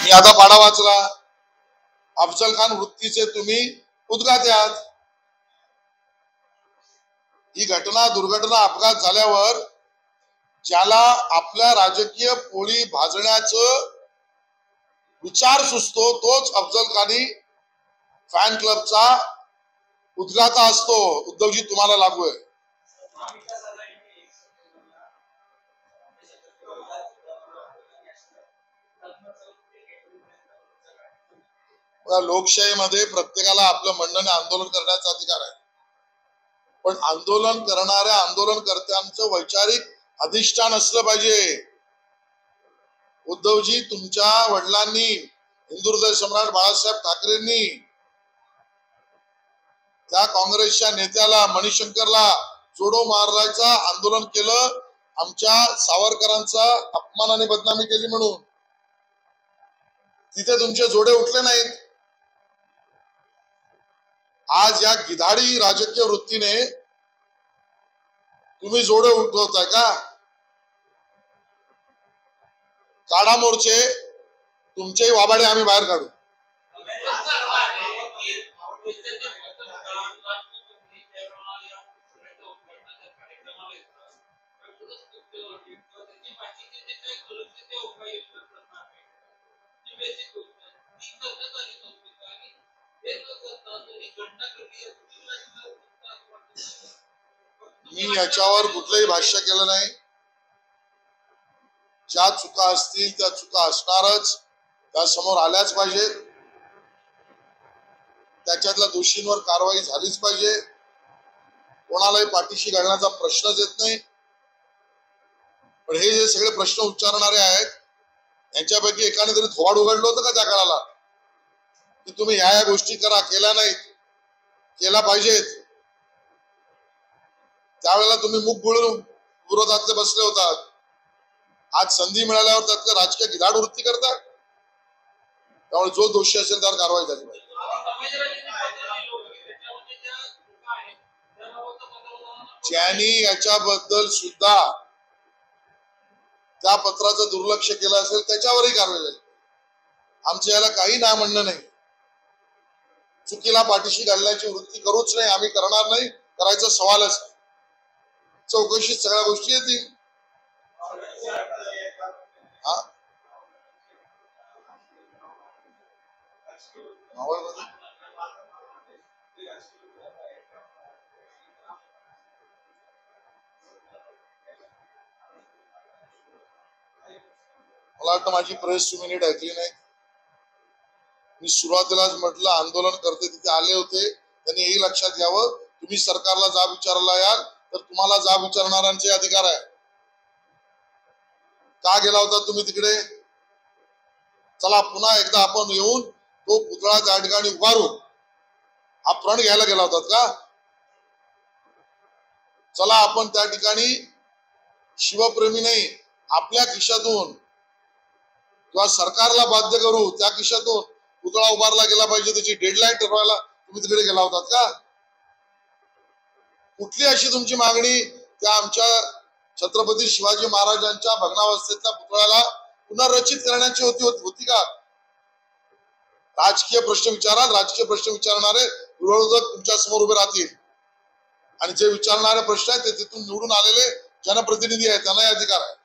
मी आता पाडा वाचला, अफजल खान वृत्तीचे तुम्ही उद्गाते आहात. ही घटना दुर्घटना अपघात झाल्यावर ज्याला आपल्या राजकीय पोळी भाजण्याचं विचार सुचतो तोच अफजल खानी फॅन क्लबचा उद्गाता असतो. उद्धवजी तुम्हाला लागू आहे. लोकशाहीमध्ये प्रत्येकाला आपलं म्हणणं आंदोलन करण्याचा अधिकार आहे, पण आंदोलन करणाऱ्या आंदोलनकर्त्यांचं वैचारिक अधिष्ठान असलं पाहिजे. उद्धवजी, तुमच्या वडिलांनी, हिंदू हृदय सम्राट बाळासाहेब ठाकरेंनी त्या काँग्रेसच्या नेत्याला मणिशंकरला जोडो मारायचा आंदोलन केलं, आमच्या सावरकरांचा अपमानाने बदनामी केली म्हणून. तिथे तुमचे जोडे उठले नाहीत. आज या गिधाडी राजकीय वृत्तीने तुम्ही जोडे उठवताय का? काढा मोर्चे, तुमचेही वाबाडे आम्ही बाहेर काढू. मी याच्यावर कुठलंही भाष्य केलं नाही. ज्या चुका असतील त्या चुका असणारच, त्या समोर आल्याच पाहिजेत. त्याच्यातल्या दोषींवर कारवाई झालीच पाहिजे. कोणालाही पाठीशी घालण्याचा प्रश्नच येत नाही. पण हे जे सगळे प्रश्न उच्चारणारे आहेत यांच्यापैकी एकाने तरी थोबाड उघडलं होतं का त्या काळाला की तुम्ही ह्या गोष्टी करा, केल्या नाहीत, केला पाहिजेत? त्यावेळेला तुम्ही मुख गुळून विरोधातले बसले होतात. आज संधी मिळाल्यावर त्यातलं राजकीय गिधाड वृत्ती करतात. त्यामुळे जो दोषी असेल त्यावर कारवाई झाली पाहिजे. ज्यांनी याच्याबद्दल सुद्धा त्या पत्राचं दुर्लक्ष केलं असेल त्याच्यावरही कारवाई झाली. आमचं याला काही ना म्हणणं नाही. चुकीला पाठीशी घालण्याची वृत्ती करूच नाही, आम्ही करणार नाही, करायचा सवालच. चौकशीत सगळ्या गोष्टी येतील. मला वाटतं माझी प्रेस तुम्ही नीट ऐकली नाही. मी सुरुवातीलाच म्हटलं आंदोलन करते तिथे आले होते, त्यांनी हे लक्षात घ्यावं, तुम्ही सरकारला जाब विचारायला याल तर तुम्हाला जाब विचारणाऱ्यांचे अधिकार आहे. का गेला होता तुम्ही तिकडे? चला पुन्हा एकदा आपण येऊन तो पुतळा त्या ठिकाणी उभारू. हा प्रण घ्यायला गेला होतात का? चला आपण त्या ठिकाणी शिवप्रेमी नाही, आपल्या खिशातून किंवा सरकारला बाध्य करू त्या खिशातून पुतळा उभारला गेला पाहिजे, त्याची डेडलाईन ठरवायला तुम्ही तिकडे गेला होतात का? कुठली अशी तुमची मागणी त्या आमच्या छत्रपती शिवाजी महाराजांच्या भग्नावस्थेतल्या पुतळ्याला पुनर्रचित करण्याची होती का? राजकीय प्रश्न विचारा. राजकीय प्रश्न विचारणारे विरोधक तुमच्या समोर उभे राहतील आणि जे विचारणारे प्रश्न आहेत ते तिथून निवडून आलेले जनप्रतिनिधी आहेत, त्यांनाही अधिकार आहे.